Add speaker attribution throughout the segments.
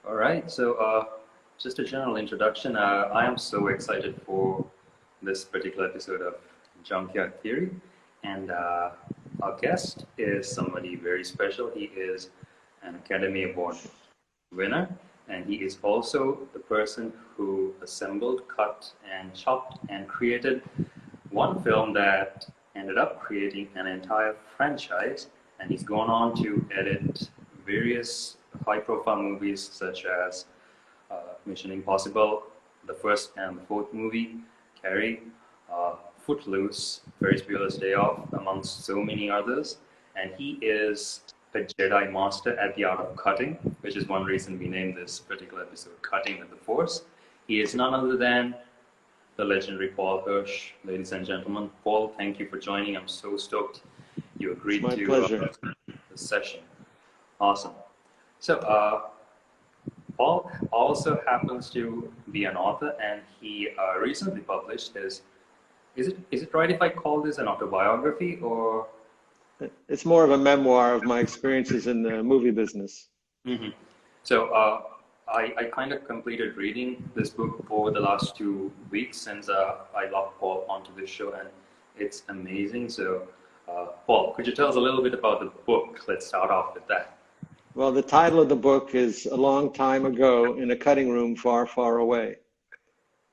Speaker 1: All right, so just a general introduction. I am so excited for this particular episode of Junkyard Theory, and our guest is somebody very special. He is an Academy Award winner, and he is also the person who assembled, cut, and chopped and created one film that ended up creating an entire franchise, and he's gone on to edit various high-profile movies such as Mission Impossible, the first and the fourth movie, Carrie, Footloose, Ferris Bueller's Day Off, amongst so many others. And he is a Jedi master at the art of cutting, which is one reason we named this particular episode Cutting with the Force. He is none other than the legendary Paul Hirsch. Ladies and gentlemen, Paul, thank you for joining. I'm so stoked you agreed
Speaker 2: it's my
Speaker 1: to
Speaker 2: pleasure.
Speaker 1: the session. Awesome. So, Paul also happens to be an author, and he recently published his. Is it right if I call this an autobiography or?
Speaker 2: It's more of a memoir of my experiences in the movie business.
Speaker 1: Mm-hmm. So I kind of completed reading this book over the last 2 weeks since I logged Paul onto this show, and it's amazing. So, Paul, could you tell us a little bit about the book? Let's start off with that.
Speaker 2: Well, the title of the book is A Long Time Ago in a Cutting Room Far, Far Away.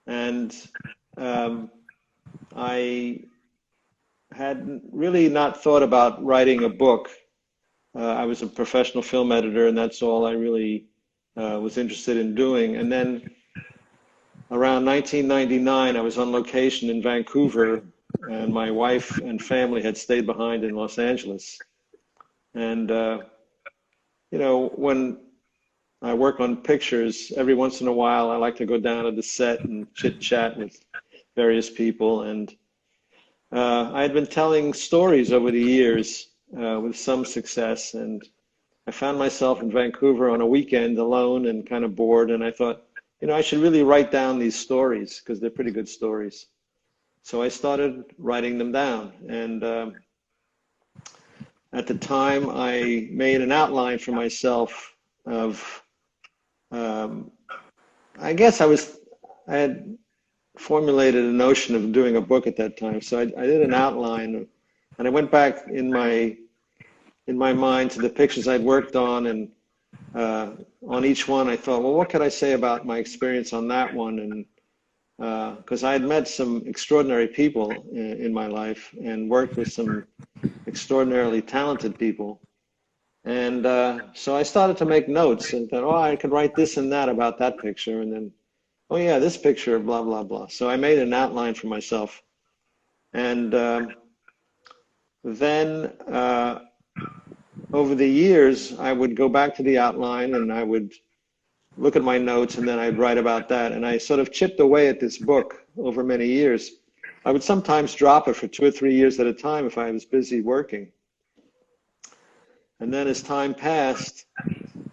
Speaker 2: And I had really not thought about writing a book. I was a professional film editor, and that's all I really was interested in doing. And then around 1999, I was on location in Vancouver, and my wife and family had stayed behind in Los Angeles. And when I work on pictures, every once in a while, I like to go down to the set and chit-chat with various people. And I had been telling stories over the years with some success. And I found myself in Vancouver on a weekend alone and kind of bored. And I thought, I should really write down these stories because they're pretty good stories. So I started writing them down. And at the time, I made an outline for myself of, I guess I had formulated a notion of doing a book at that time. So I did an outline, and I went back in my mind to the pictures I'd worked on, and on each one I thought, well, what could I say about my experience on that one? And because I had met some extraordinary people in my life and worked with some extraordinarily talented people. And so I started to make notes and thought, I could write this and that about that picture. And then, oh yeah, this picture, blah, blah, blah. So I made an outline for myself. And then over the years, I would go back to the outline and I would look at my notes, and then I'd write about that. And I sort of chipped away at this book over many years. I would sometimes drop it for 2 or 3 years at a time if I was busy working. And then as time passed,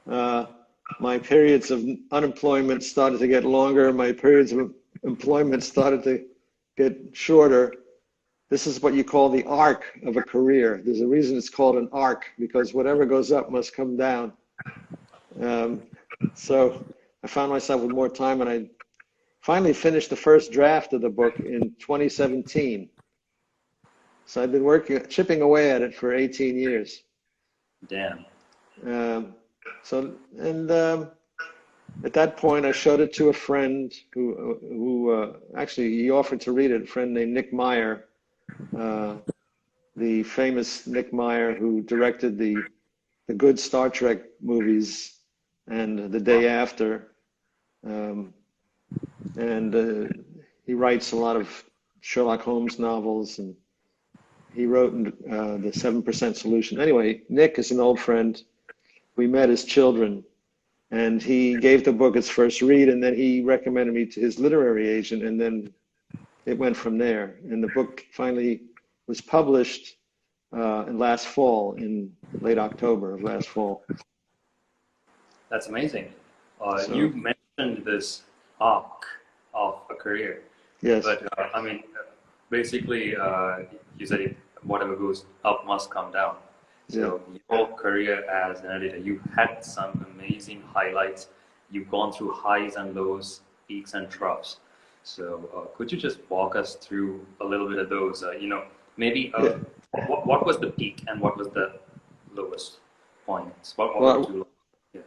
Speaker 2: my periods of unemployment started to get longer. My periods of employment started to get shorter. This is what you call the arc of a career. There's a reason it's called an arc, because whatever goes up must come down. So I found myself with more time, and I finally finished the first draft of the book in 2017. So I've been chipping away at it for 18 years.
Speaker 1: Damn.
Speaker 2: At that point, I showed it to a friend who actually he offered to read it. A friend named Nick Meyer, the famous Nick Meyer who directed the good Star Trek movies and The Day After, he writes a lot of Sherlock Holmes novels, and he wrote the 7% Solution. Anyway, Nick is an old friend. We met as children, and he gave the book its first read, and then he recommended me to his literary agent, and then it went from there. And the book finally was published last fall, in late October of last fall.
Speaker 1: That's amazing. You mentioned this arc of a career.
Speaker 2: Yes.
Speaker 1: But basically, you said whatever goes up must come down. So your career as an editor, you had some amazing highlights you've gone through highs and lows, peaks and troughs. So could you just walk us through a little bit of those? Maybe
Speaker 2: Yeah.
Speaker 1: what was the peak and what was the lowest points? What were the two lowest? Yeah.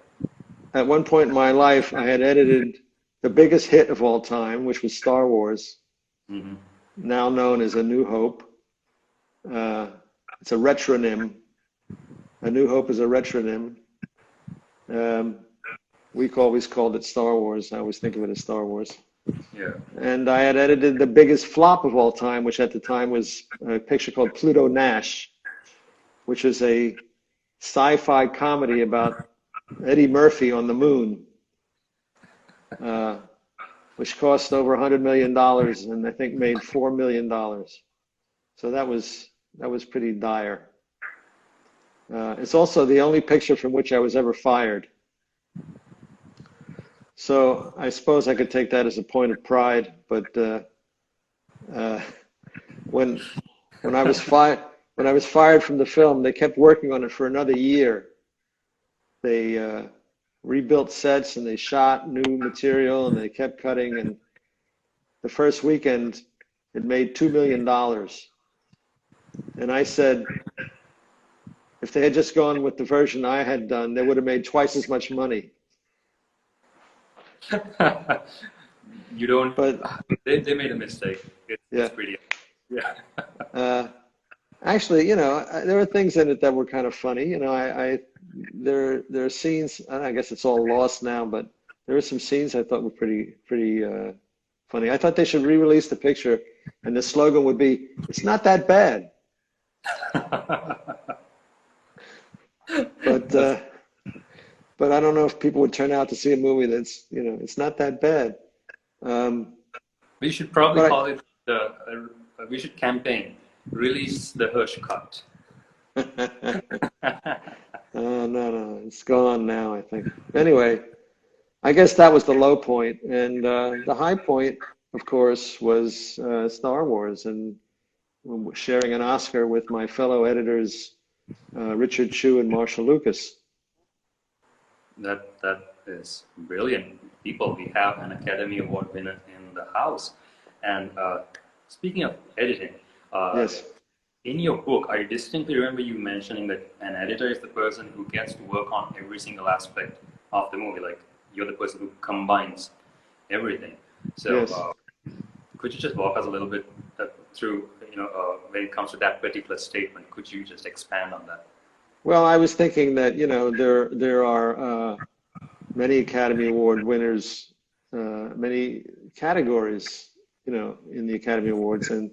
Speaker 2: At one point in my life, I had edited the biggest hit of all time, which was Star Wars,
Speaker 1: Mm-hmm.
Speaker 2: now known as A New Hope. It's a retronym. A New Hope is a retronym. We always called it Star Wars. I always think of it as Star Wars.
Speaker 1: Yeah.
Speaker 2: And I had edited the biggest flop of all time, which at the time was a picture called Pluto Nash, which is a sci-fi comedy about Eddie Murphy on the moon, which cost over $100 million and I think made $4 million. So that was pretty dire. It's also the only picture from which I was ever fired. So I suppose I could take that as a point of pride, but when I was fired from the film, they kept working on it for another year. They rebuilt sets and they shot new material and they kept cutting. And the first weekend, it made $2 million. And I said, if they had just gone with the version I had done, they would have made twice as much money.
Speaker 1: You don't.
Speaker 2: But
Speaker 1: they made a mistake.
Speaker 2: yeah.
Speaker 1: It's pretty. Yeah.
Speaker 2: Actually, there were things in it that were kind of funny. There are scenes. I guess it's all lost now, but there were some scenes I thought were pretty funny. I thought they should re-release the picture, and the slogan would be, "It's not that bad." But I don't know if people would turn out to see a movie that's, it's not that bad.
Speaker 1: We should probably call it we should campaign, release the Hirsch cut.
Speaker 2: No, it's gone now, I think. Anyway, I guess that was the low point. And the high point, of course, was Star Wars and sharing an Oscar with my fellow editors, Richard Chu and Marshall Lucas.
Speaker 1: That is brilliant. People, we have an Academy Award winner in the house. And speaking of editing,
Speaker 2: yes.
Speaker 1: In your book, I distinctly remember you mentioning that an editor is the person who gets to work on every single aspect of the movie. Like, you're the person who combines everything. So
Speaker 2: Yes.
Speaker 1: could you just walk us a little bit through, when it comes to that particular statement, could you just expand on that?
Speaker 2: Well, I was thinking that, there are many Academy Award winners, many categories, in the Academy Awards, and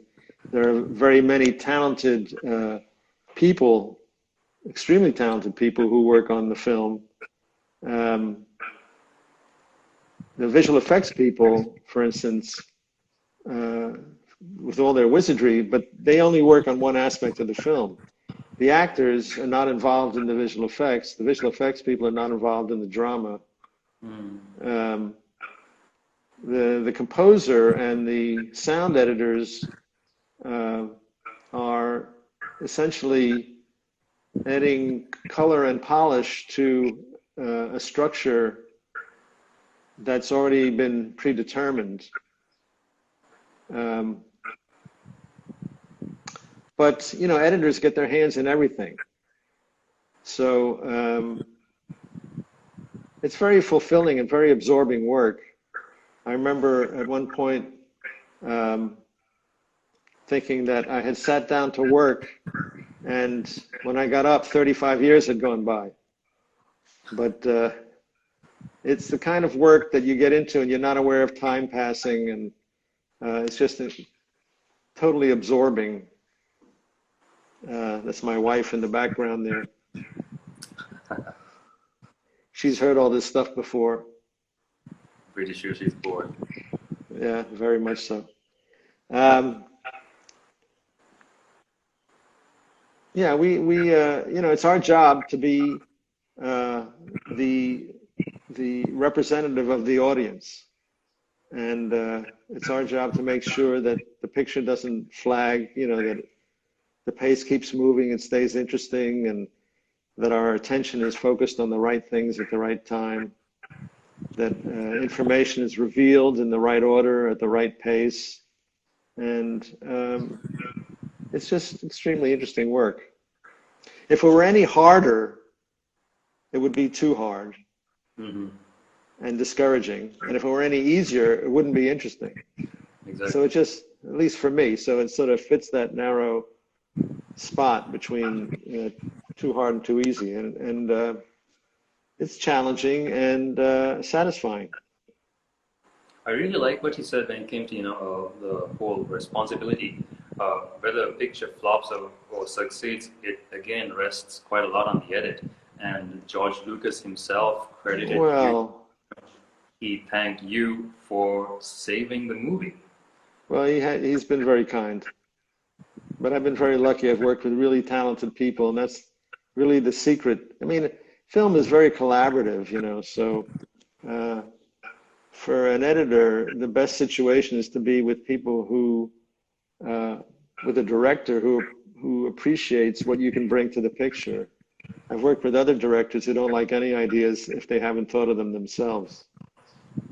Speaker 2: there are very many talented people, extremely talented people who work on the film. The visual effects people, for instance, with all their wizardry, but they only work on one aspect of the film. The actors are not involved in the visual effects. The visual effects people are not involved in the drama. The composer and the sound editors are essentially adding color and polish to a structure that's already been predetermined. But, editors get their hands in everything. So it's very fulfilling and very absorbing work. I remember at one point thinking that I had sat down to work, and when I got up, 35 years had gone by. But it's the kind of work that you get into and you're not aware of time passing, and it's just totally absorbing. That's my wife in the background there. She's heard all this stuff before.
Speaker 1: Pretty sure she's bored.
Speaker 2: Yeah, very much so. Yeah, we it's our job to be the representative of the audience, and it's our job to make sure that the picture doesn't flag, that the pace keeps moving and stays interesting, and that our attention is focused on the right things at the right time. that information is revealed in the right order at the right pace, and it's just extremely interesting work. If it were any harder, it would be too hard and discouraging. And if it were any easier, it wouldn't be interesting.
Speaker 1: Exactly.
Speaker 2: So it just, at least for me, so it sort of fits that narrow spot between too hard and too easy. And it's challenging and satisfying.
Speaker 1: I really like what you said when it came to, the whole responsibility. Whether a picture flops or succeeds, it again rests quite a lot on the edit. And George Lucas himself credited you. He thanked you for saving the movie.
Speaker 2: Well, he's been very kind. But I've been very lucky. I've worked with really talented people, and that's really the secret. I mean, film is very collaborative, so for an editor, the best situation is to be with people who, with a director who appreciates what you can bring to the picture. I've worked with other directors who don't like any ideas if they haven't thought of them themselves.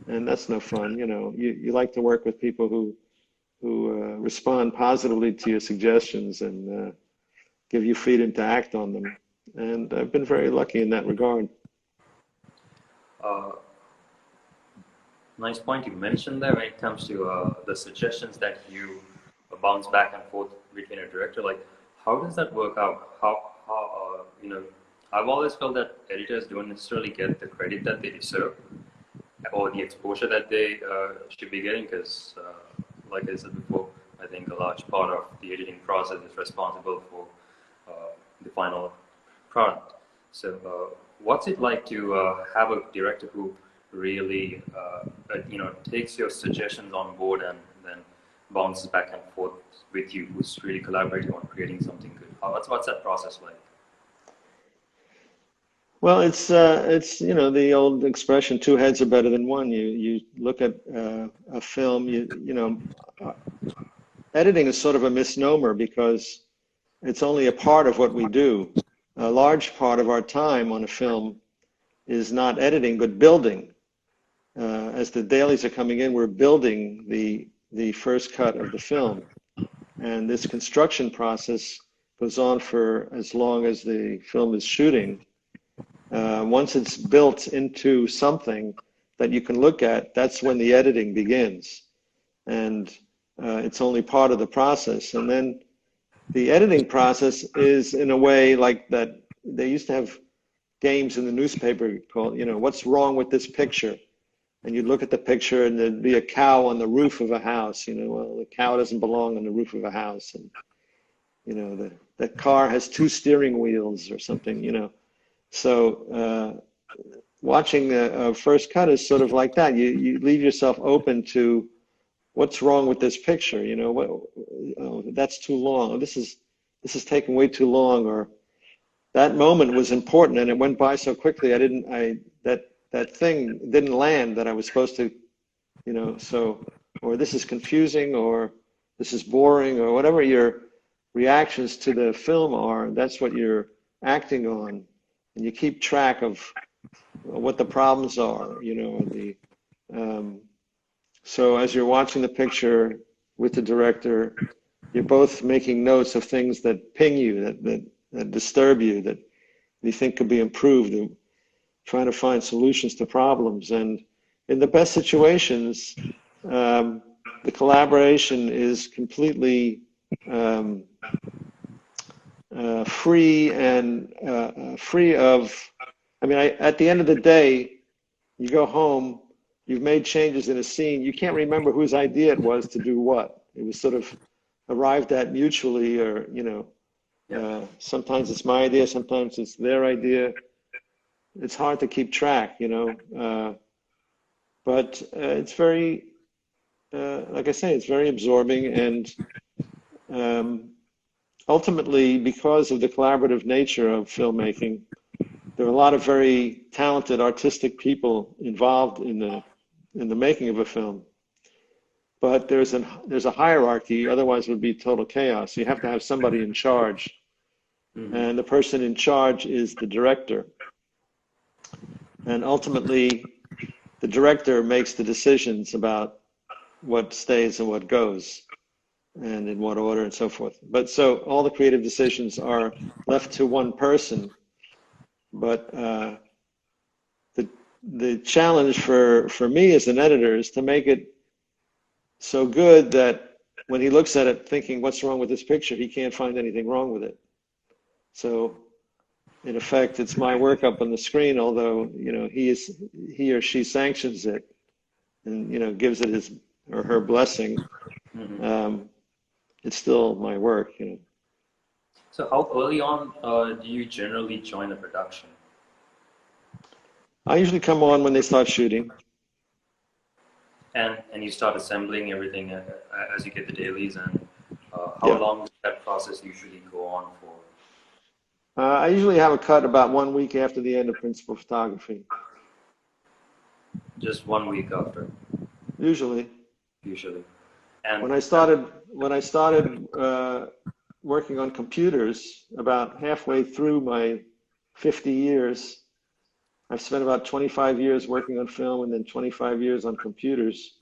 Speaker 2: And that's no fun, You like to work with people who respond positively to your suggestions and give you freedom to act on them. And I've been very lucky in that regard.
Speaker 1: Nice point you mentioned there when it comes to the suggestions that you bounce back and forth between a director. Like, how does that work out? How I've always felt that editors don't necessarily get the credit that they deserve or the exposure that they should be getting, because like I said before, I think a large part of the editing process is responsible for the final product. So what's it like to have a director who really takes your suggestions on board and then bounces back and forth with you, who's really collaborating on creating something good? What's that process like?
Speaker 2: Well, it's the old expression, two heads are better than one. You look at a film, editing is sort of a misnomer because it's only a part of what we do. A large part of our time on a film is not editing, but building. As the dailies are coming in, we're building the first cut of the film. And this construction process goes on for as long as the film is shooting. Once it's built into something that you can look at, that's when the editing begins. And it's only part of the process. And then the editing process is in a way like that. They used to have games in the newspaper called, what's wrong with this picture? And you'd look at the picture and there'd be a cow on the roof of a house. Well, the cow doesn't belong on the roof of a house. And, the car has two steering wheels or something, So watching the first cut is sort of like that. You leave yourself open to what's wrong with this picture. That's too long. Oh, this is taking way too long. Or that moment was important and it went by so quickly. That thing didn't land that I was supposed to, or this is confusing, or this is boring, or whatever your reactions to the film are. That's what you're acting on. And you keep track of what the problems are, so as you're watching the picture with the director, you're both making notes of things that ping you, that disturb you, that you think could be improved, trying to find solutions to problems. And in the best situations, the collaboration is completely free and free of, at the end of the day, you go home, you've made changes in a scene, you can't remember whose idea it was to do what. It was sort of arrived at mutually, or, sometimes it's my idea, sometimes it's their idea. It's hard to keep track, but it's very, like I say, it's very absorbing, and ultimately, because of the collaborative nature of filmmaking, there are a lot of very talented artistic people involved in the making of a film. But there's a hierarchy, otherwise it would be total chaos. You have to have somebody in charge. Mm-hmm. And the person in charge is the director. And ultimately, the director makes the decisions about what stays and what goes, and in what order and so forth. But so all the creative decisions are left to one person. But the challenge for me as an editor is to make it so good that when he looks at it thinking, what's wrong with this picture, he can't find anything wrong with it. So in effect, it's my work up on the screen, although, you know, he or she sanctions it and, you know, gives it his or her blessing. It's still my work, you know.
Speaker 1: So how early on do you generally join a production?
Speaker 2: I usually come on when they start shooting.
Speaker 1: And you start assembling everything as you get the dailies, and how long does that process usually go on for?
Speaker 2: I usually have a cut about 1 week after the end of principal photography.
Speaker 1: Just 1 week after?
Speaker 2: Usually.
Speaker 1: And
Speaker 2: when I started working on computers, about halfway through my 50 years, I've spent about 25 years working on film and then 25 years on computers.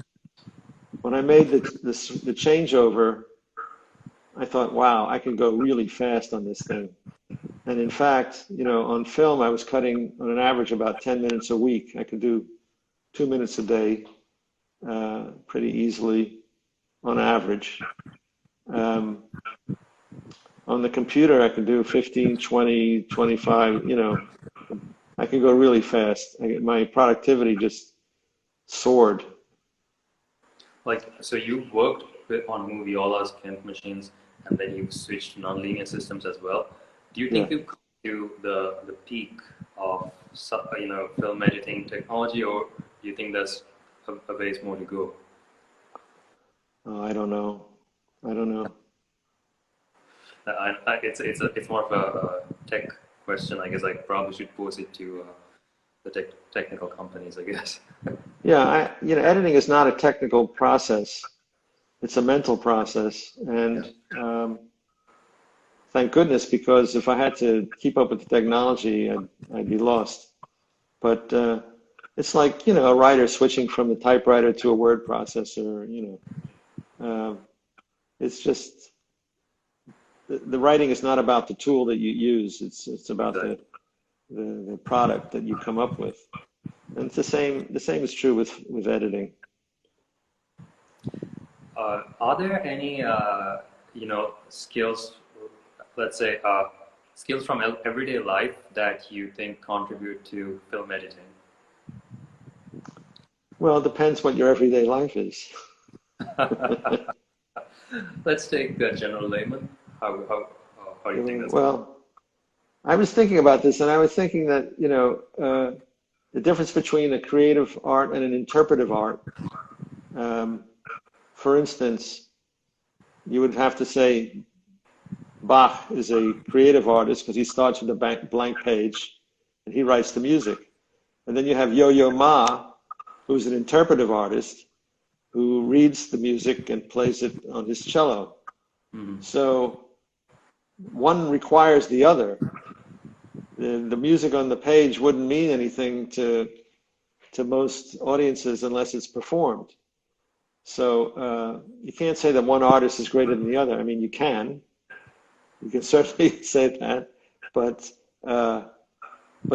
Speaker 2: When I made the changeover, I thought, wow, I can go really fast on this thing. And in fact, you know, on film, I was cutting on an average about 10 minutes a week. I could do 2 minutes a day pretty easily on average. On the computer, I could do 15, 20, 25, you know, I can go really fast. My productivity just soared.
Speaker 1: Like, so you worked on Moviolas, Kent machines, and then you switched to nonlinear systems as well. Do you think you've come to the peak of, you know, film editing technology, or do you think there's a ways more to go?
Speaker 2: I don't know.
Speaker 1: It's more of a tech question, I guess. I probably should pose it to the technical companies, I guess.
Speaker 2: Yeah, you know, editing is not a technical process. It's a mental process, and thank goodness, because if I had to keep up with the technology, I'd be lost. But it's like, you know, a writer switching from a typewriter to a word processor. You know, it's just the writing is not about the tool that you use. It's about the product that you come up with. And it's the same is true with editing.
Speaker 1: Are there any you know, skills, let's say skills from everyday life that you think contribute to film editing?
Speaker 2: Well, it depends what your everyday life is.
Speaker 1: Let's take the general layman. How do you think that's?
Speaker 2: Well, I was thinking about this, and I was thinking that, you know, the difference between a creative art and an interpretive art. For instance, you would have to say Bach is a creative artist because he starts with a blank page and he writes the music. And then you have Yo-Yo Ma, who's an interpretive artist who reads the music and plays it on his cello. So one requires the other. The music on the page wouldn't mean anything to most audiences unless it's performed. So you can't say that one artist is greater than the other. I mean, you can certainly say that, but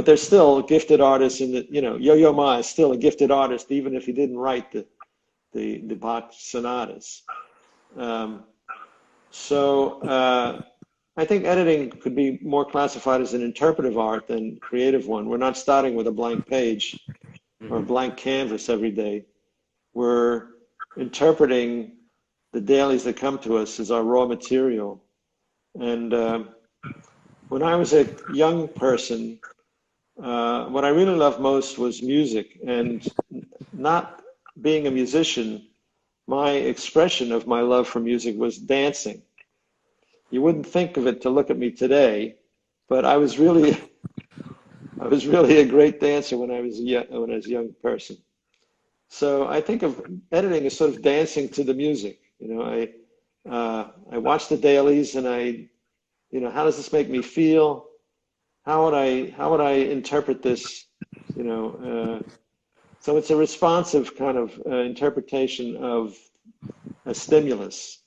Speaker 2: there's still gifted artists in the, you know, Yo-Yo Ma is still a gifted artist even if he didn't write the Bach sonatas. I think editing could be more classified as an interpretive art than creative one. We're not starting with a blank page or a blank canvas every day. We're interpreting the dailies that come to us as our raw material. And when I was a young person, what I really loved most was music. And not being a musician, my expression of my love for music was dancing. You wouldn't think of it to look at me today, but I was really a great dancer when I was a young person. So I think of editing as sort of dancing to the music. You know, I watch the dailies and you know, how does this make me feel? How would I interpret this? You know, So it's a responsive kind of interpretation of a stimulus.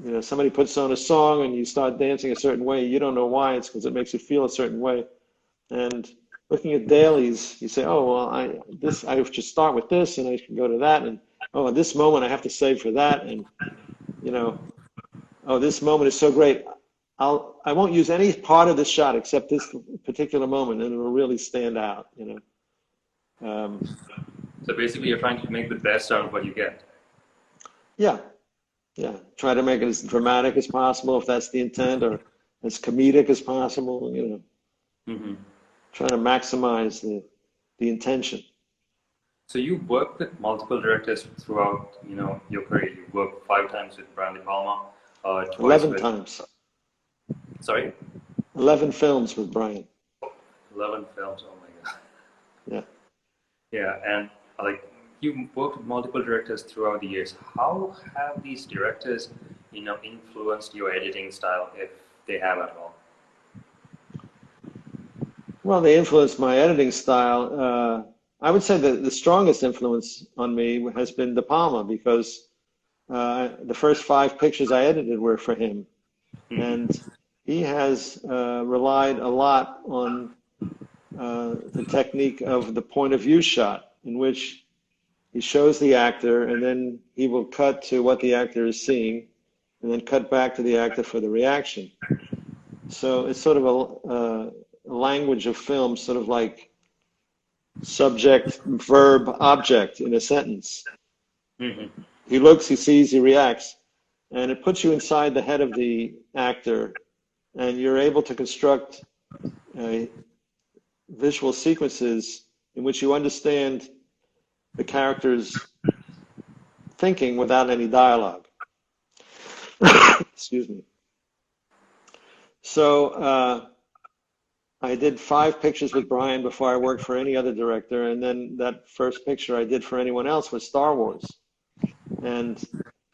Speaker 2: You know, somebody puts on a song and you start dancing a certain way. You don't know why. It's because it makes you feel a certain way. And looking at dailies, you say, oh, well, I should start with this and I can go to that. And, oh, at this moment I have to save for that. And, you know, oh, this moment is so great. I won't use any part of the shot except this particular moment, and it will really stand out, you know.
Speaker 1: So basically you're trying to make the best out of what you get.
Speaker 2: Yeah. Yeah, try to make it as dramatic as possible if that's the intent, or as comedic as possible, you know.
Speaker 1: Mm-hmm.
Speaker 2: Trying to maximize the intention.
Speaker 1: So you worked with multiple directors throughout, you know, your career. You worked 5 times with Brian De Palma, twice
Speaker 2: 11
Speaker 1: with...
Speaker 2: times.
Speaker 1: Sorry?
Speaker 2: 11 films with Brian.
Speaker 1: 11 films, oh my God.
Speaker 2: Yeah.
Speaker 1: Yeah, and like, you worked with multiple directors throughout the years. How have these directors, you know, influenced your editing style, if they have at all?
Speaker 2: Well, they influenced my editing style. I would say that the strongest influence on me has been De Palma, because the first 5 pictures I edited were for him. Mm-hmm. And he has relied a lot on the technique of the point of view shot, in which he shows the actor and then he will cut to what the actor is seeing and then cut back to the actor for the reaction. So it's sort of a language of film, sort of like subject, verb, object in a sentence. Mm-hmm. He looks, he sees, he reacts, and it puts you inside the head of the actor, and you're able to construct visual sequences in which you understand the character's thinking without any dialogue. Excuse me. So I did 5 pictures with Brian before I worked for any other director, and then that first picture I did for anyone else was Star Wars. And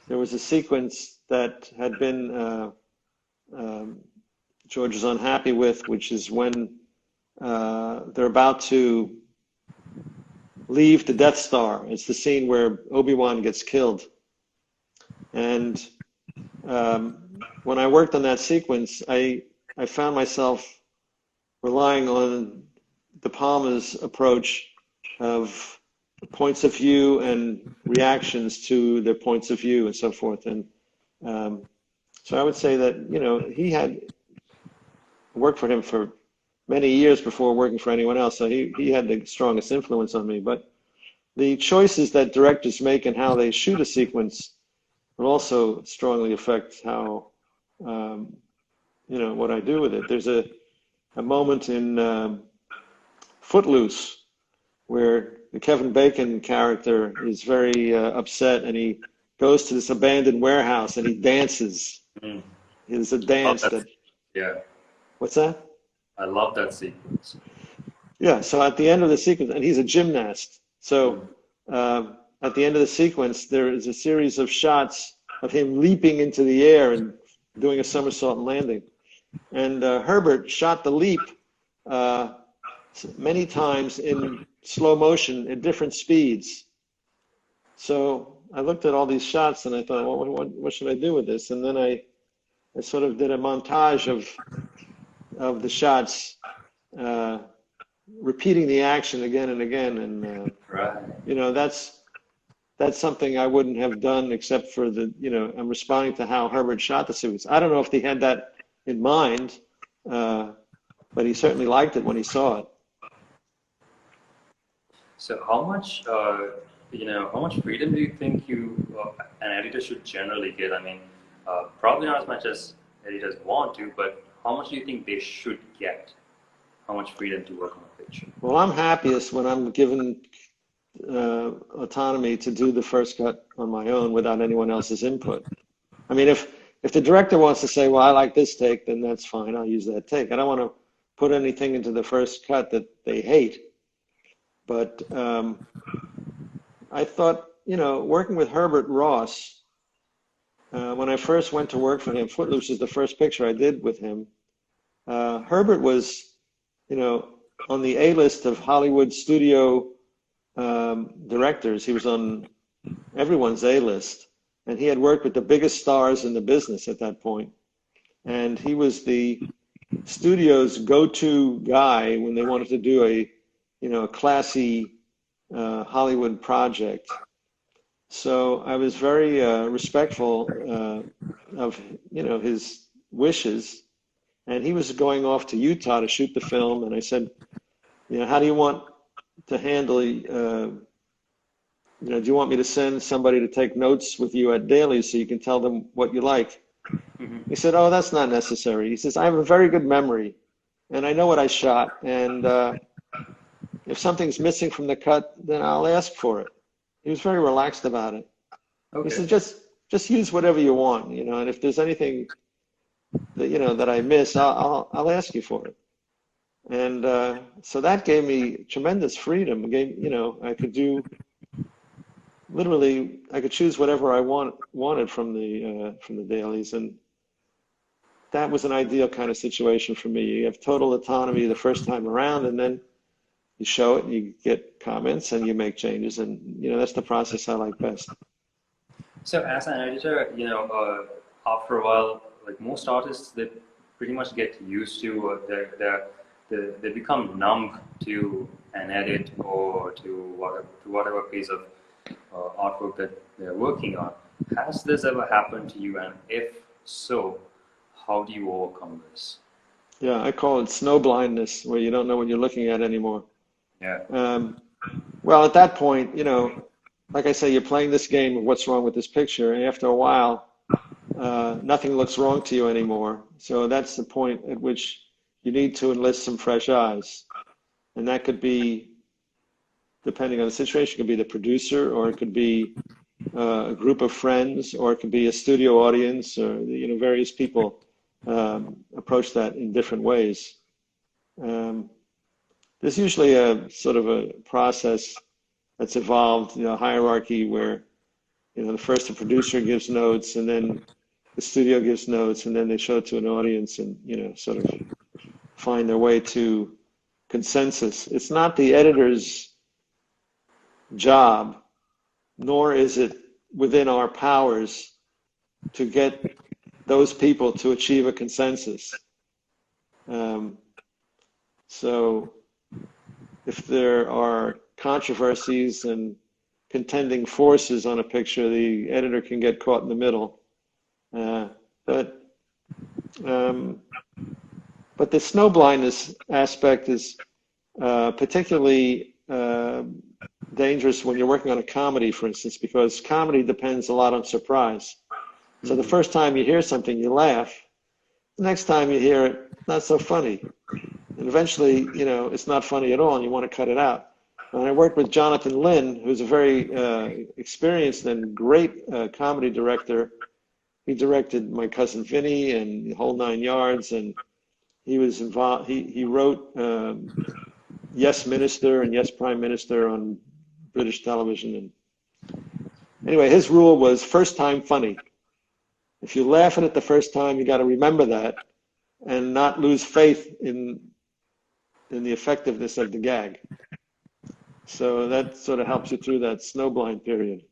Speaker 2: there was a sequence that had been George was unhappy with, which is when they're about to leave the Death Star. It's the scene where Obi-Wan gets killed. And when I worked on that sequence, I found myself relying on De Palma's approach of points of view and reactions to their points of view and so forth. And so I would say that, you know, he had worked for him for many years before working for anyone else, so he had the strongest influence on me. But the choices that directors make and how they shoot a sequence will also strongly affect how, you know, what I do with it. There's a moment in Footloose where the Kevin Bacon character is very upset, and he goes to this abandoned warehouse and he dances. Mm. There's a dance that...
Speaker 1: Yeah.
Speaker 2: What's that?
Speaker 1: I love that sequence.
Speaker 2: Yeah, so at the end of the sequence, and he's a gymnast, so at the end of the sequence, there is a series of shots of him leaping into the air and doing a somersault and landing. And Herbert shot the leap many times in slow motion at different speeds. So I looked at all these shots and I thought, well, what should I do with this? And then I sort of did a montage of the shots, repeating the action again and again. And,
Speaker 1: right.
Speaker 2: You know, that's something I wouldn't have done except for you know, I'm responding to how Herbert shot the sequence. I don't know if he had that in mind, but he certainly liked it when he saw it.
Speaker 1: So how much, you know, how much freedom do you think an editor should generally get? I mean, probably not as much as editors want to, but how much do you think they should get? How much freedom to work on a picture? Well,
Speaker 2: I'm happiest when I'm given autonomy to do the first cut on my own without anyone else's input. I mean, if the director wants to say, well, I like this take, then that's fine. I'll use that take. I don't want to put anything into the first cut that they hate. But I thought, you know, working with Herbert Ross, when I first went to work for him, Footloose is the first picture I did with him. Herbert was, you know, on the A-list of Hollywood studio directors. He was on everyone's A-list, and he had worked with the biggest stars in the business at that point. And he was the studio's go-to guy when they wanted to do a classy Hollywood project. So I was very respectful of his wishes, and he was going off to Utah to shoot the film. And I said, how do you want to handle? Do you want me to send somebody to take notes with you at dailies so you can tell them what you like?
Speaker 1: Mm-hmm.
Speaker 2: He said, oh, that's not necessary. He says, I have a very good memory, and I know what I shot, and if something's missing from the cut, then I'll ask for it. He was very relaxed about it.
Speaker 1: Okay.
Speaker 2: He said, just use whatever you want, and if there's anything that that I miss, I'll ask you for it. And so that gave me tremendous freedom. I could do literally, I could choose whatever I wanted from the dailies, and that was an ideal kind of situation for me. You have total autonomy the first time around, and then you show it, and you get comments, and you make changes, and that's the process I like best.
Speaker 1: So as an editor, after a while, like most artists, they pretty much get used to they become numb to an edit or to whatever piece of artwork that they're working on. Has this ever happened to you, and if so, how do you overcome this?
Speaker 2: Yeah, I call it snow blindness, where you don't know what you're looking at anymore.
Speaker 1: Yeah.
Speaker 2: Well, at that point, like I say, you're playing this game of what's wrong with this picture, and after a while, nothing looks wrong to you anymore. So that's the point at which you need to enlist some fresh eyes. And that could be, depending on the situation, it could be the producer, or it could be a group of friends, or it could be a studio audience, or various people approach that in different ways. There's usually a sort of a process that's evolved, hierarchy where, first the producer gives notes, and then the studio gives notes, and then they show it to an audience, and sort of find their way to consensus. It's not the editor's job, nor is it within our powers to get those people to achieve a consensus. So if there are controversies and contending forces on a picture, the editor can get caught in the middle. But the snow blindness aspect is particularly dangerous when you're working on a comedy, for instance, because comedy depends a lot on surprise. So the first time you hear something, you laugh. The next time you hear it, not so funny. And eventually, it's not funny at all, and you want to cut it out. And I worked with Jonathan Lynn, who's a very experienced and great comedy director. He directed My Cousin Vinny and The Whole Nine Yards, and he was involved. He wrote Yes Minister and Yes Prime Minister on British television. And anyway, his rule was first time funny. If you laugh at it the first time, you got to remember that and not lose faith in the effectiveness of the gag. So that sort of helps you through that snowblind period.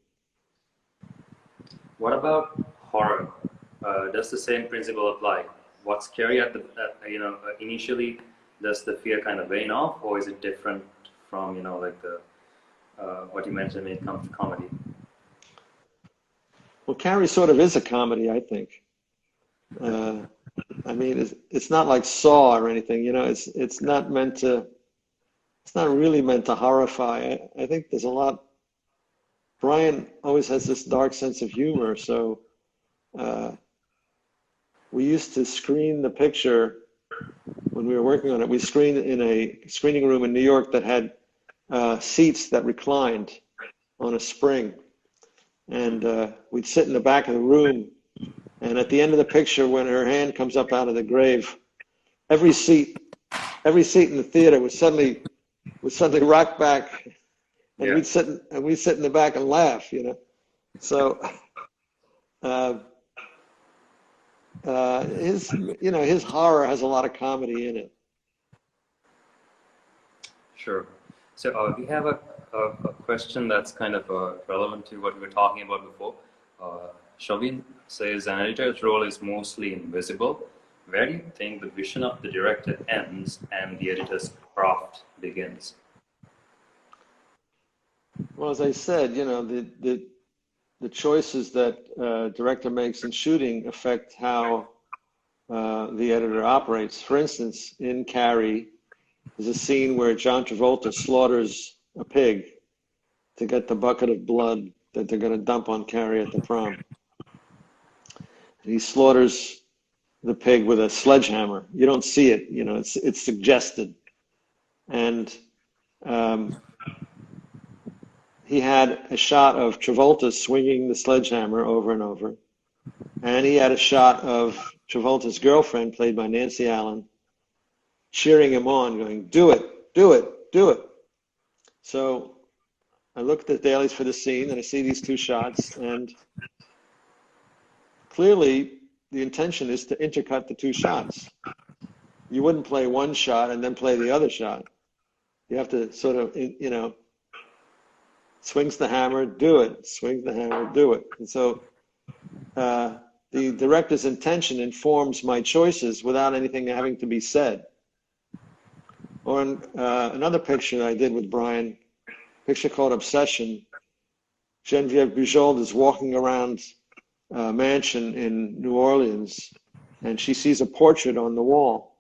Speaker 1: What about horror? Does the same principle apply? What's scary initially, does the fear kind of wane off, or is it different from like the what you mentioned when it comes to comedy?
Speaker 2: Well, Carrie sort of is a comedy, I think. I mean, it's not like Saw or anything, it's not really meant to horrify. I think there's a lot. Brian always has this dark sense of humor, so we used to screen the picture when we were working on it. We screened in a screening room in New York that had seats that reclined on a spring. And we'd sit in the back of the room, and at the end of the picture, when her hand comes up out of the grave, every seat in the theater would suddenly rock back, and
Speaker 1: Yeah.
Speaker 2: we'd sit in the back and laugh, So his horror has a lot of comedy in it.
Speaker 1: Sure. So we have a question that's kind of relevant to what we were talking about before. Shavin says an editor's role is mostly invisible. Where do you think the vision of the director ends and the editor's craft begins?
Speaker 2: Well, as I said, you know, the choices that director makes in shooting affect how the editor operates. For instance, in Carrie, there's a scene where John Travolta slaughters a pig to get the bucket of blood that they're going to dump on Carrie at the prom. And he slaughters the pig with a sledgehammer. You don't see it, you know, it's suggested. And he had a shot of Travolta swinging the sledgehammer over and over. And he had a shot of Travolta's girlfriend, played by Nancy Allen, cheering him on, going, "Do it, do it, do it." So I looked at the dailies for the scene, and I see these two shots, and clearly the intention is to intercut the two shots. You wouldn't play one shot and then play the other shot. You have to sort of, you know, swings the hammer, do it, swings the hammer, do it. And so the director's intention informs my choices without anything having to be said. Or in, another picture I did with Brian, a picture called Obsession, Genevieve Bujold is walking around a mansion in New Orleans, and she sees a portrait on the wall.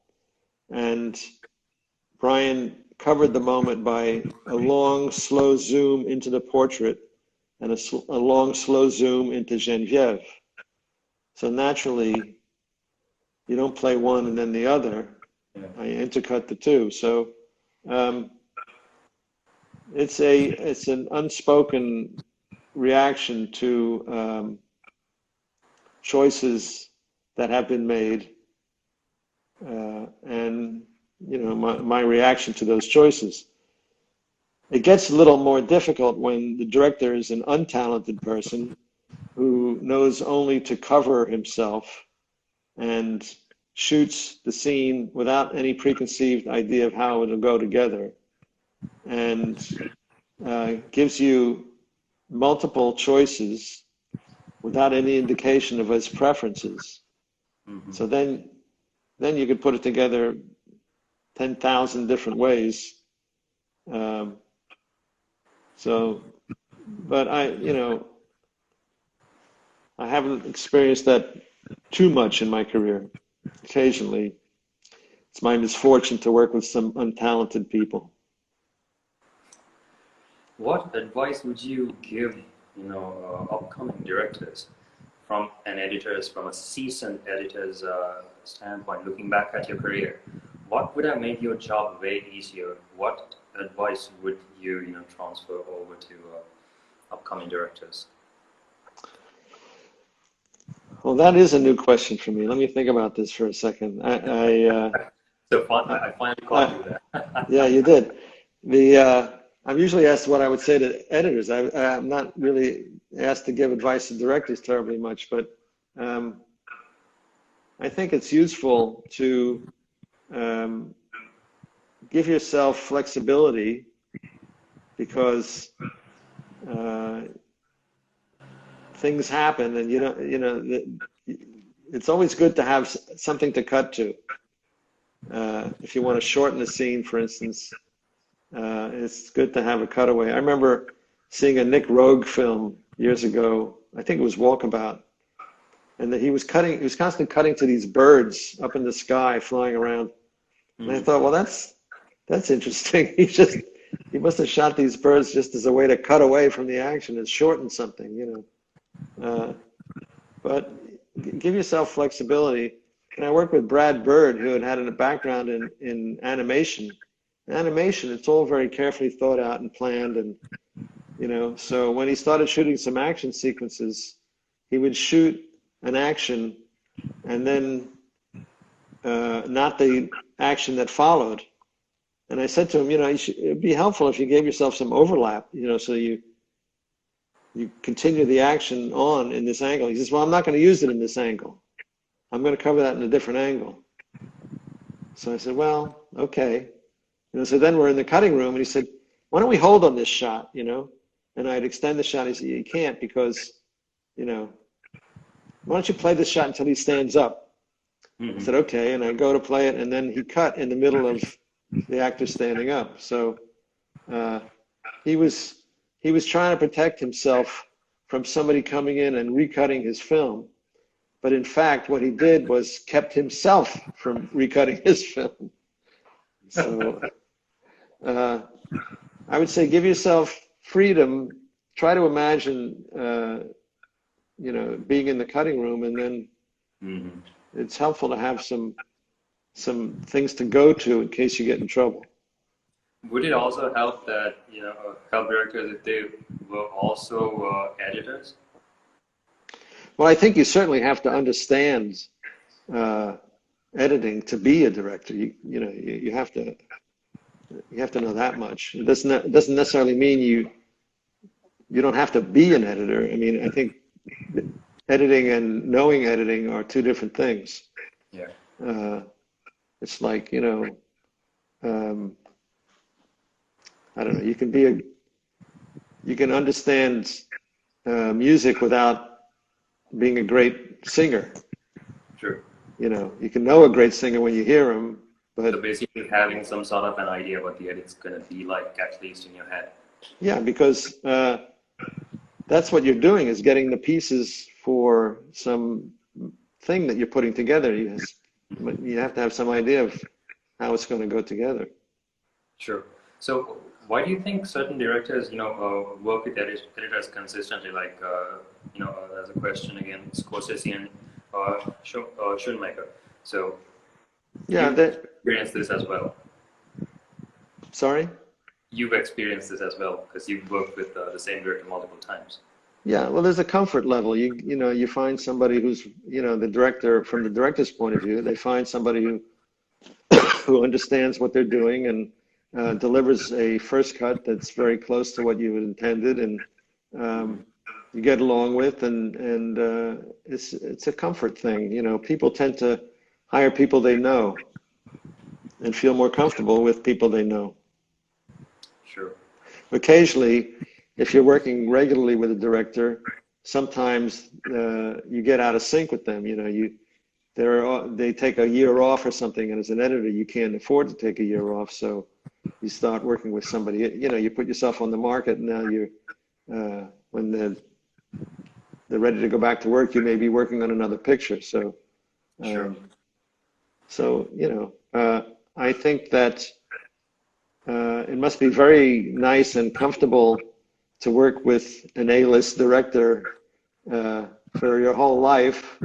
Speaker 2: And Brian covered the moment by a long, slow zoom into the portrait and a long, slow zoom into Genevieve. So naturally, you don't play one and then the other. I intercut the two. So it's an unspoken reaction to choices that have been made, and you know, my reaction to those choices. It gets a little more difficult when the director is an untalented person who knows only to cover himself and shoots the scene without any preconceived idea of how it'll go together, and gives you multiple choices without any indication of his preferences. Mm-hmm. So then you could put it together 10,000 different ways. But I haven't experienced that too much in my career. Occasionally, it's my misfortune to work with some untalented people.
Speaker 1: What advice would you give, upcoming directors, from a seasoned editor's standpoint, looking back at your career? What would have made your job way easier? What advice would you, transfer over to upcoming directors?
Speaker 2: Well, that is a new question for me. Let me think about this for a second.
Speaker 1: I finally caught you there.
Speaker 2: Yeah, you did. I'm usually asked what I would say to editors. I'm not really asked to give advice to directors terribly much, but I think it's useful to give yourself flexibility, because things happen, and it's always good to have something to cut to. If you want to shorten a scene, for instance, it's good to have a cutaway. I remember seeing a Nick Rogue film years ago. I think it was Walkabout, and that he was constantly cutting to these birds up in the sky flying around. And I thought, well, that's interesting. He must have shot these birds just as a way to cut away from the action and shorten something, But give yourself flexibility. And I worked with Brad Bird, who had a background in animation. Animation, it's all very carefully thought out and planned, and so when he started shooting some action sequences, he would shoot an action and then not the action that followed. And I said to him, it'd be helpful if you gave yourself some overlap, so you continue the action on in this angle. He says, well, I'm not going to use it in this angle. I'm going to cover that in a different angle. So I said, well, okay. So then we're in the cutting room, and he said, "Why don't we hold on this shot?" And I'd extend the shot. He said, "You can't because, why don't you play this shot until he stands up?" I said, "Okay," and I go to play it, and then he cut in the middle of the actor standing up. So he was trying to protect himself from somebody coming in and recutting his film. But in fact, what he did was kept himself from recutting his film. So I would say give yourself freedom. Try to imagine, being in the cutting room, and then it's helpful to have some things to go to in case you get in trouble.
Speaker 1: Would it also help that, help directors if they were also editors?
Speaker 2: Well, I think you certainly have to understand editing to be a director. You have to know that much. It doesn't necessarily mean you don't have to be an editor. I mean, I think editing and knowing editing are two different things.
Speaker 1: Yeah.
Speaker 2: It's like, I don't know, you can understand music without being a great singer.
Speaker 1: True.
Speaker 2: You can know a great singer when you hear him, but
Speaker 1: so basically having some sort of an idea what the edit's going to be like, at least in your head.
Speaker 2: Yeah, because that's what you're doing, is getting the pieces for some thing that you're putting together. You have to have some idea of how it's going to go together.
Speaker 1: Sure. So why do you think certain directors, work with editors consistently? Like, there's a question again, Scorsese and Schoonmaker. So
Speaker 2: yeah,
Speaker 1: you've experienced this as well.
Speaker 2: Sorry?
Speaker 1: You've experienced this as well because you've worked with the same director multiple times.
Speaker 2: Yeah, well, there's a comfort level. You find somebody who's, the director, from the director's point of view, they find somebody who understands what they're doing and delivers a first cut that's very close to what you intended, and you get along with, and it's a comfort thing. People tend to hire people they know and feel more comfortable with people they know.
Speaker 1: Sure.
Speaker 2: Occasionally, if you're working regularly with a director, sometimes you get out of sync with them. They take a year off or something, and as an editor, you can't afford to take a year off, so you start working with somebody. You put yourself on the market, and now when they're ready to go back to work, you may be working on another picture. So,
Speaker 1: sure.
Speaker 2: I think that it must be very nice and comfortable to work with an A-list director for your whole life.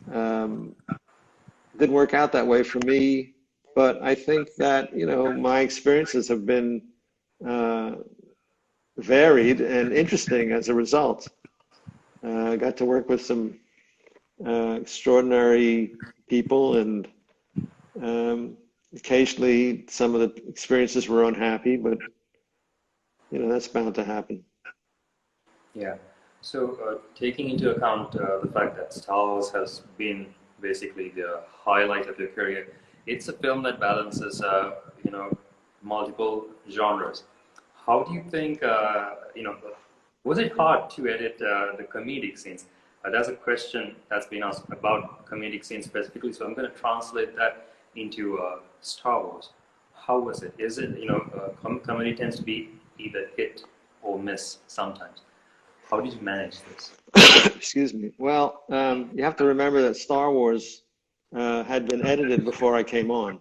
Speaker 2: Didn't work out that way for me, but I think that my experiences have been varied and interesting as a result. I got to work with some extraordinary people, and occasionally some of the experiences were unhappy, but that's bound to happen.
Speaker 1: Yeah. So taking into account the fact that Star Wars has been basically the highlight of your career, it's a film that balances multiple genres. How do you think was it hard to edit the comedic scenes? That's a question that's been asked about comedic scenes specifically, so I'm going to translate that into Star Wars. How was it? Is it, comedy tends to be either hit or miss sometimes. How did you manage this?
Speaker 2: Excuse me. Well, you have to remember that Star Wars had been edited before I came on.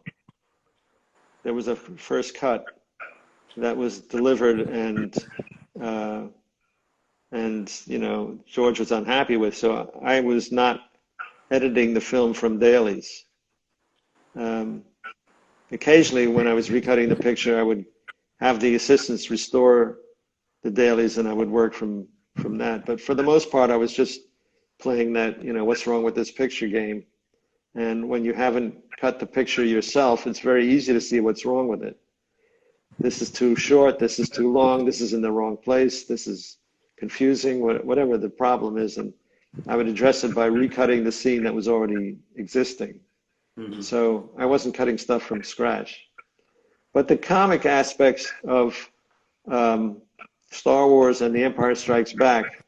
Speaker 2: There was a first cut that was delivered, and George was unhappy with, so I was not editing the film from dailies. Occasionally, when I was recutting the picture, I would have the assistants restore the dailies, and I would work from that. But for the most part, I was just playing that, what's wrong with this picture game. And when you haven't cut the picture yourself, it's very easy to see what's wrong with it. This is too short, this is too long, this is in the wrong place, this is confusing, whatever the problem is. And I would address it by recutting the scene that was already existing. Mm-hmm. So I wasn't cutting stuff from scratch. but the comic aspects of Star Wars and The Empire Strikes Back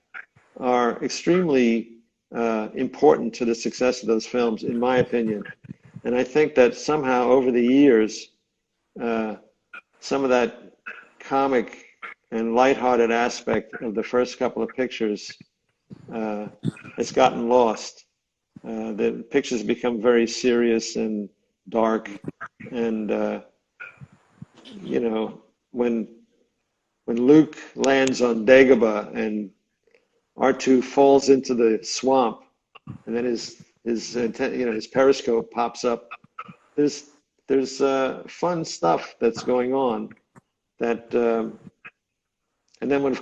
Speaker 2: are extremely important to the success of those films, in my opinion. And I think that somehow over the years, some of that comic and lighthearted aspect of the first couple of pictures has gotten lost. The pictures become very serious and dark, and you know, when Luke lands on Dagobah and R2 falls into the swamp, and then his periscope pops up. There's fun stuff that's going on. That and then when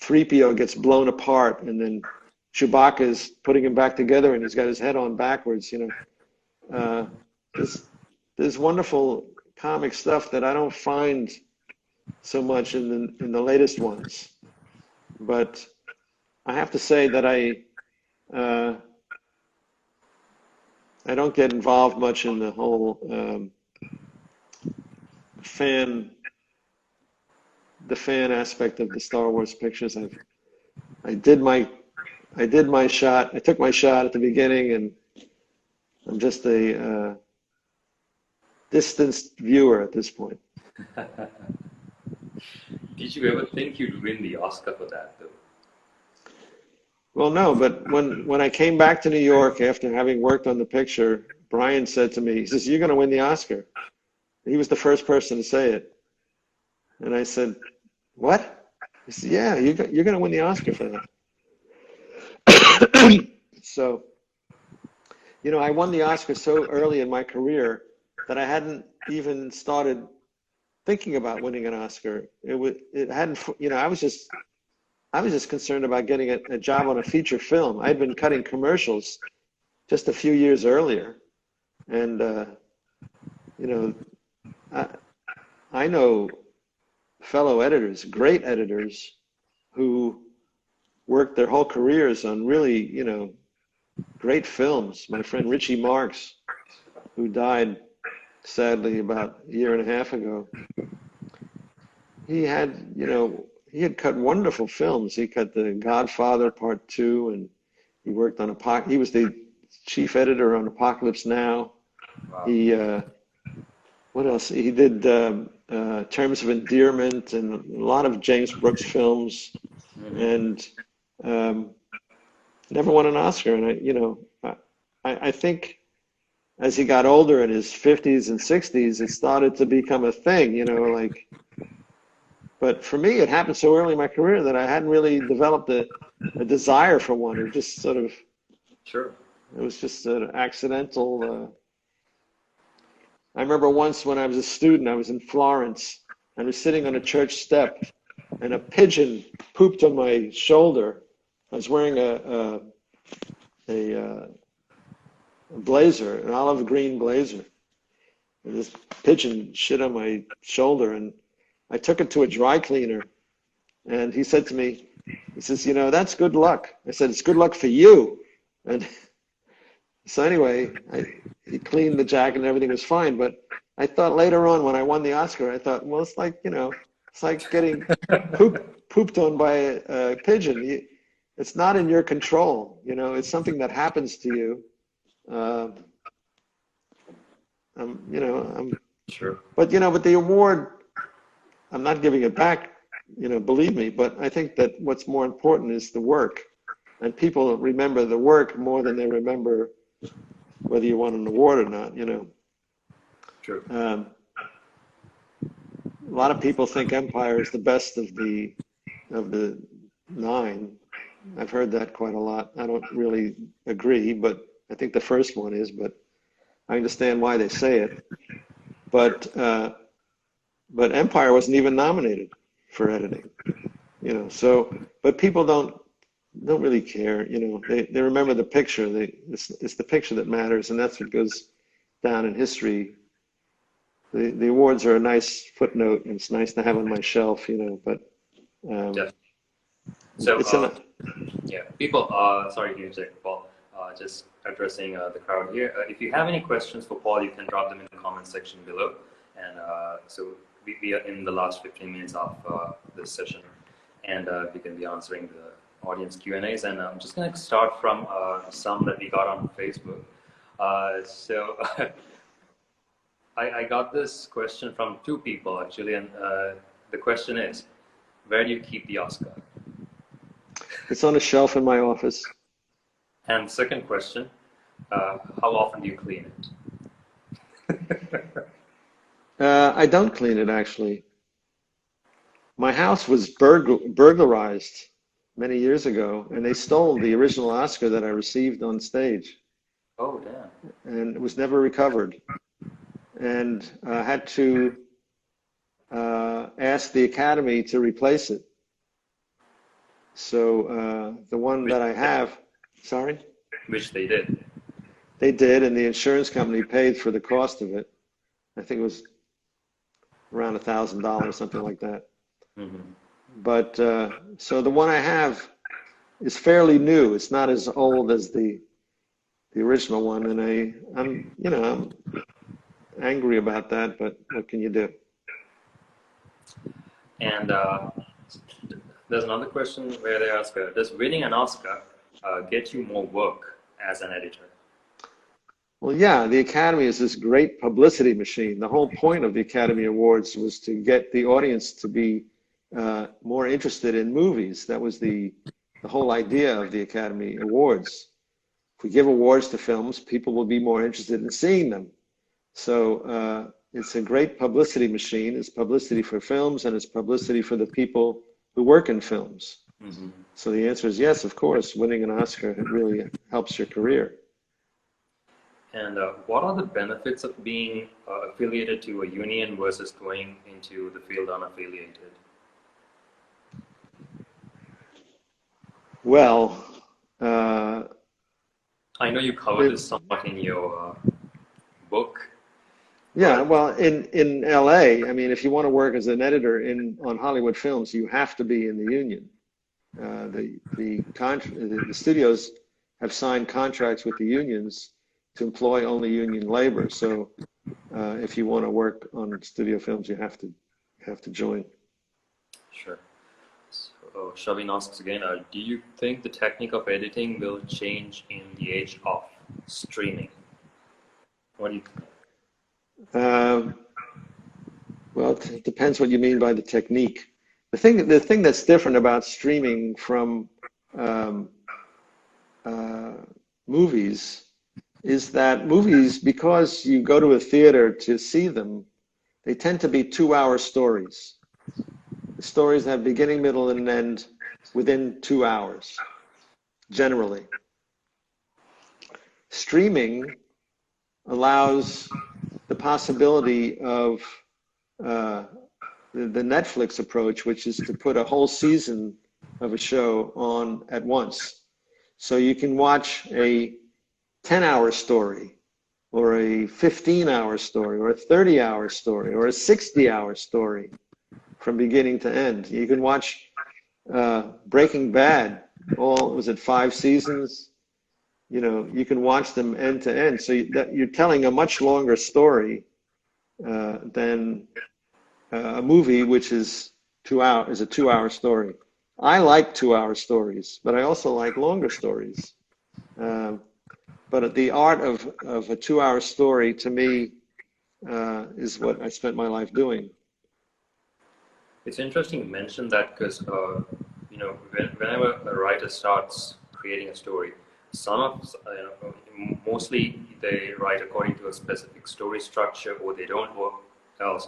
Speaker 2: 3PO gets blown apart, and then Chewbacca is putting him back together, and he's got his head on backwards. There's wonderful comic stuff that I don't find so much in the latest ones. But I have to say that I don't get involved much in the whole fan aspect of the Star Wars pictures. I did my shot. I took my shot at the beginning, and I'm just a distanced viewer at this point.
Speaker 1: Did you ever think you'd win the Oscar for that, though?
Speaker 2: Well, no, but when I came back to New York after having worked on the picture, Brian said to me, he says, "You're going to win the Oscar." He was the first person to say it. And I said, "What?" He said, "Yeah, you're going to win the Oscar for that." So, I won the Oscar so early in my career that I hadn't even started thinking about winning an Oscar. It hadn't, I was just concerned about getting a job on a feature film. I'd been cutting commercials just a few years earlier. And, I know fellow editors, great editors, who worked their whole careers on really, great films. My friend Richie Marks, who died sadly about a year and a half ago, he had cut wonderful films. He cut The Godfather Part 2, and he worked on he was the chief editor on Apocalypse Now.
Speaker 1: Wow.
Speaker 2: He, what else? He did Terms of Endearment and a lot of James Brooks films, and never won an Oscar. And I think as he got older in his 50s and 60s, it started to become a thing, but for me, it happened so early in my career that I hadn't really developed a desire for one. It just sort of,
Speaker 1: sure.
Speaker 2: It was just an accidental. I remember once when I was a student, I was in Florence. I was sitting on a church step, and a pigeon pooped on my shoulder. I was wearing a blazer, an olive green blazer. And this pigeon shit on my shoulder, and I took it to a dry cleaner, and he said to me, he says, "That's good luck." I said, "It's good luck for you." And so anyway, he cleaned the jacket and everything was fine. But I thought later on when I won the Oscar, I thought, well, it's like, it's like getting pooped on by a pigeon. It's not in your control. It's something that happens to you.
Speaker 1: Sure.
Speaker 2: But the award, I'm not giving it back, believe me, but I think that what's more important is the work. And people remember the work more than they remember whether you won an award or not,
Speaker 1: True.
Speaker 2: A lot of people think Empire is the best of the 9. I've heard that quite a lot. I don't really agree, but I think the first one is, but I understand why they say it. But Empire wasn't even nominated for editing, so, but people don't really care, they remember the picture. It's the picture that matters, and that's what goes down in history. The awards are a nice footnote, and it's nice to have on my shelf, but
Speaker 1: yeah. So people, sorry to interject, Paul, just addressing the crowd here. If you have any questions for Paul, you can drop them in the comment section below. and so we are in the last 15 minutes of this session, and we can be answering the audience Q&As, and I'm just going to start from some that we got on Facebook. So I got this question from two people actually, and the question is, where do you keep the Oscar?
Speaker 2: It's on a shelf in my office.
Speaker 1: And second question, how often do you clean it?
Speaker 2: I don't clean it, actually. My house was burglarized many years ago, and they stole the original Oscar that I received on stage.
Speaker 1: Oh, damn.
Speaker 2: And it was never recovered. And I had to ask the Academy to replace it. So the one that I have, sorry?
Speaker 1: Which they did.
Speaker 2: They did, and the insurance company paid for the cost of it. I think it was around $1,000, something like that.
Speaker 1: Mm-hmm.
Speaker 2: But so the one I have is fairly new. It's not as old as the original one, and I'm angry about that. But what can you do?
Speaker 1: And there's another question where they ask, does winning an Oscar get you more work as an editor?
Speaker 2: Well, yeah, the Academy is this great publicity machine. The whole point of the Academy Awards was to get the audience to be more interested in movies. That was the whole idea of the Academy Awards. If we give awards to films, people will be more interested in seeing them. So it's a great publicity machine. It's publicity for films, and it's publicity for the people who work in films. Mm-hmm. So the answer is yes, of course. Winning an Oscar really helps your career.
Speaker 1: And what are the benefits of being affiliated to a union versus going into the field unaffiliated?
Speaker 2: Well,
Speaker 1: I know you covered this somewhat in your book.
Speaker 2: Yeah, well, in LA, I mean, if you want to work as an editor on Hollywood films, you have to be in the union. The studios have signed contracts with the unions to employ only union labor. So if you want to work on studio films, you have to join.
Speaker 1: Sure. So Shavin asks again, do you think the technique of editing will change in the age of streaming? What do you think?
Speaker 2: Well, it depends what you mean by the technique. The thing that's different about streaming from movies is that movies, because you go to a theater to see them, they tend to be 2-hour stories. The stories have beginning, middle, and end within 2 hours, generally. Streaming allows the possibility of the Netflix approach, which is to put a whole season of a show on at once. So you can watch a 10-hour story, or a 15-hour story, or a 30-hour story, or a 60-hour story from beginning to end. You can watch Breaking Bad, was it 5 seasons? You know, you can watch them end to end. So you're telling a much longer story than a movie, which is 2 hours, is a 2-hour story. I like 2-hour stories, but I also like longer stories. But the art of a 2-hour story, to me, is what I spent my life doing.
Speaker 1: It's interesting you mentioned that because, whenever a writer starts creating a story, mostly they write according to a specific story structure, or they don't, or else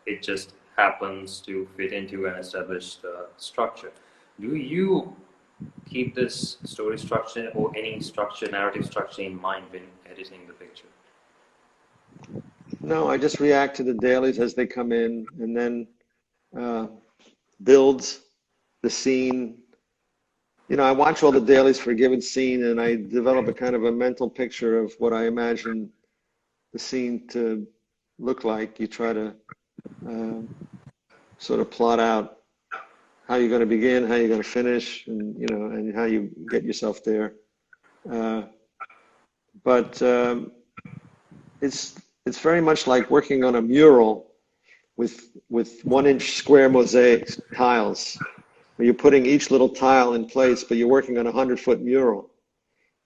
Speaker 1: it just happens to fit into an established structure. Do you keep this story structure or any narrative structure in mind when editing the picture?
Speaker 2: No, I just react to the dailies as they come in, and then builds the scene. You know, I watch all the dailies for a given scene, and I develop a kind of a mental picture of what I imagine the scene to look like. You try to sort of plot out how you're going to begin, how you're going to finish, and and how you get yourself there. But it's very much like working on a mural. with 1-inch square mosaic tiles, where you're putting each little tile in place, but you're working on a 100-foot mural.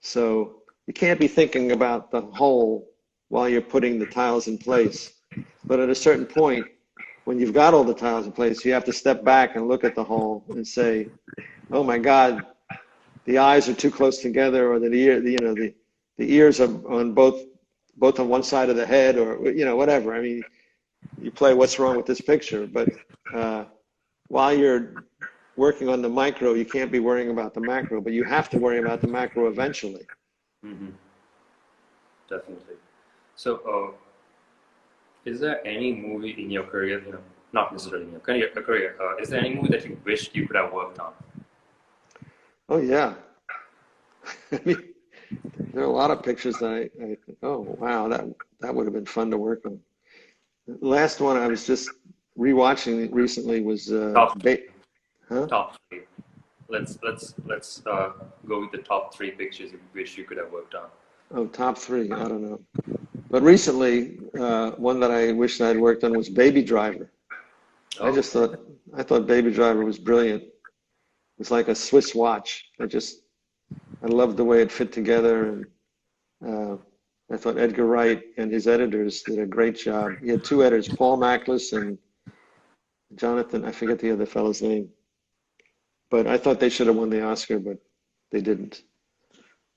Speaker 2: So you can't be thinking about the whole while you're putting the tiles in place. But at a certain point, when you've got all the tiles in place, you have to step back and look at the whole and say, oh my God, the eyes are too close together, or the ears are on both on one side of the head, or whatever. I mean, you play what's wrong with this picture, but while you're working on the micro, you can't be worrying about the macro, but you have to worry about the macro eventually.
Speaker 1: Mm-hmm. Definitely. So, is there any movie in your career, not necessarily in your career, is there any movie that you wished you could have worked on?
Speaker 2: Oh yeah. I mean, there are a lot of pictures that I think, oh wow, that would have been fun to work on. The last one I was just rewatching recently was
Speaker 1: Top three. Let's go with the top 3 pictures you wish you could have worked on.
Speaker 2: Oh, top 3, I don't know. But recently, one that I wish I'd worked on was Baby Driver.
Speaker 1: Oh.
Speaker 2: I thought Baby Driver was brilliant. It was like a Swiss watch. I loved the way it fit together, and I thought Edgar Wright and his editors did a great job. He had 2 editors, Paul Mackless and Jonathan, I forget the other fellow's name. But I thought they should have won the Oscar, but they didn't.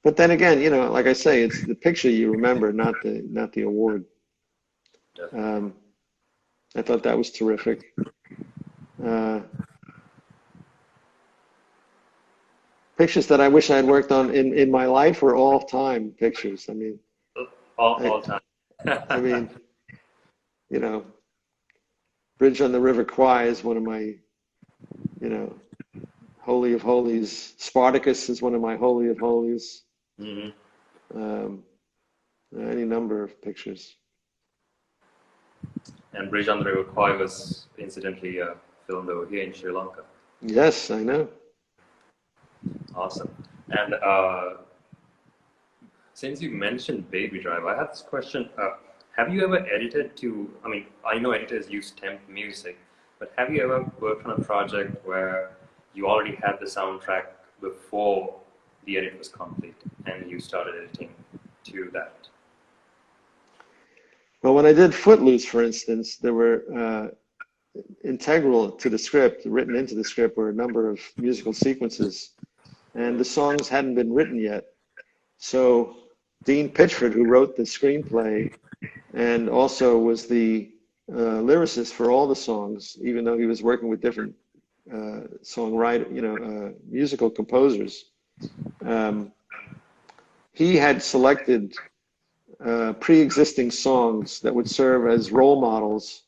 Speaker 2: But then again, like I say, it's the picture you remember, not the award. I thought that was terrific. Pictures that I wish I had worked on in my life or all time pictures. I mean,
Speaker 1: all time.
Speaker 2: I mean, Bridge on the River Kwai is one of my, Holy of Holies. Spartacus is one of my Holy of Holies.
Speaker 1: Mm-hmm.
Speaker 2: Any number of pictures.
Speaker 1: And Bridge on the River Kwai was incidentally filmed over here in Sri Lanka.
Speaker 2: Yes, I know.
Speaker 1: Awesome. And since you mentioned Baby Driver, I have this question. Have you ever edited I know editors use temp music, but have you ever worked on a project where you already had the soundtrack before the edit was complete and you started editing to that?
Speaker 2: Well, when I did Footloose, for instance, there were integral to the script, written into the script, were a number of musical sequences, and the songs hadn't been written yet. So Dean Pitchford, who wrote the screenplay and also was the lyricist for all the songs, even though he was working with different musical composers, he had selected pre-existing songs that would serve as role models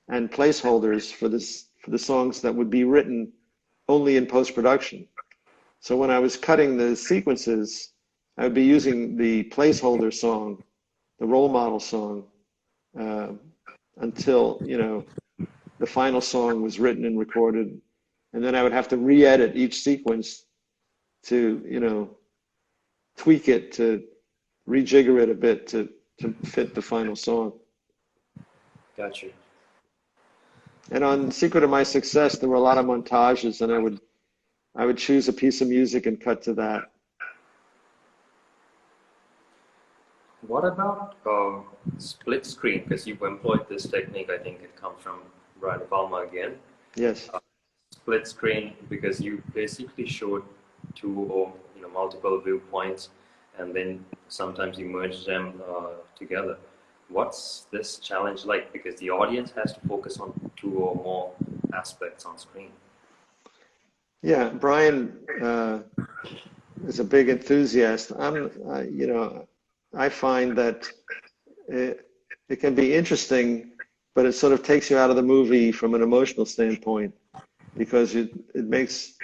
Speaker 2: and placeholders for the songs that would be written only in post-production. So when I was cutting the sequences, I would be using the placeholder song, the role model song, until the final song was written and recorded, and then I would have to re-edit each sequence to tweak it, to rejigger it a bit to fit the final song.
Speaker 1: Gotcha.
Speaker 2: And on Secret of My Success, there were a lot of montages, and I would choose a piece of music and cut to that.
Speaker 1: What about split screen? Because you've employed this technique, I think it comes from Brian Palma again.
Speaker 2: Yes.
Speaker 1: Split screen, because you basically showed 2 or multiple viewpoints, and then sometimes you merge them together. What's this challenge like? Because the audience has to focus on 2 or more aspects on screen.
Speaker 2: Yeah, Brian is a big enthusiast. I find that it can be interesting, but it sort of takes you out of the movie from an emotional standpoint, because it's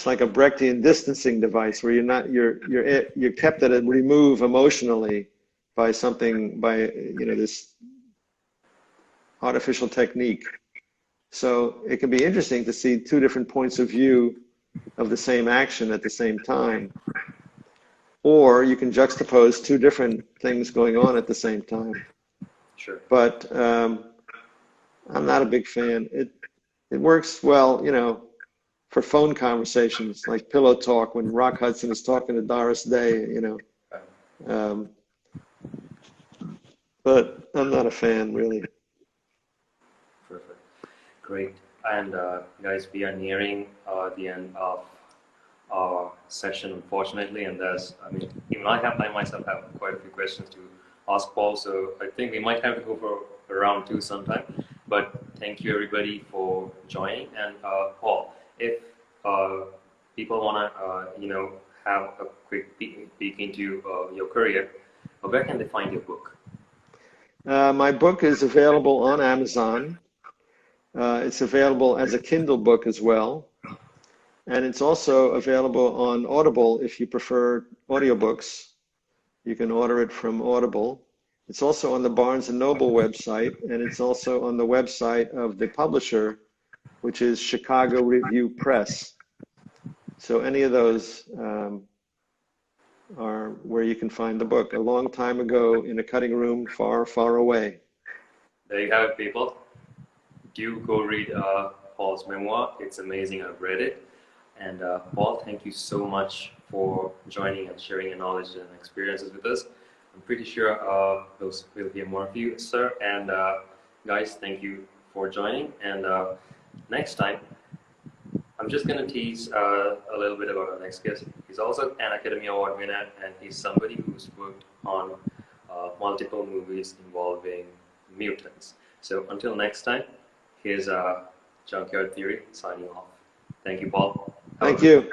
Speaker 2: like a Brechtian distancing device where you're kept at a remove emotionally by this artificial technique. So it can be interesting to see 2 different points of view of the same action at the same time. Or you can juxtapose 2 different things going on at the same time.
Speaker 1: Sure.
Speaker 2: But I'm not a big fan. It works well, you know, for phone conversations like Pillow Talk when Rock Hudson is talking to Doris Day, you know. Um, but I'm not a fan, really.
Speaker 1: Perfect. Great. And guys, we are nearing the end of our session, unfortunately, and I mean, even I myself have quite a few questions to ask Paul, so I think we might have to go for a round two sometime. But thank you everybody for joining. And Paul, if people want to, have a quick peek into your career, where can they find your book?
Speaker 2: My book is available on Amazon. It's available as a Kindle book as well. And it's also available on Audible if you prefer audiobooks. You can order it from Audible. It's also on the Barnes & Noble website, and it's also on the website of the publisher, which is Chicago Review Press. So any of those are where you can find the book. A long time ago in a cutting room far, far away.
Speaker 1: There you have it, people. Do go read Paul's memoir. It's amazing. I've read it. And Paul, thank you so much for joining and sharing your knowledge and experiences with us. I'm pretty sure we'll hear more of you, sir. And guys, thank you for joining. And next time, I'm just going to tease a little bit about our next guest. He's also an Academy Award winner, and he's somebody who's worked on multiple movies involving mutants. So until next time, here's Junkyard Theory signing off. Thank you, Paul.
Speaker 2: Thank you.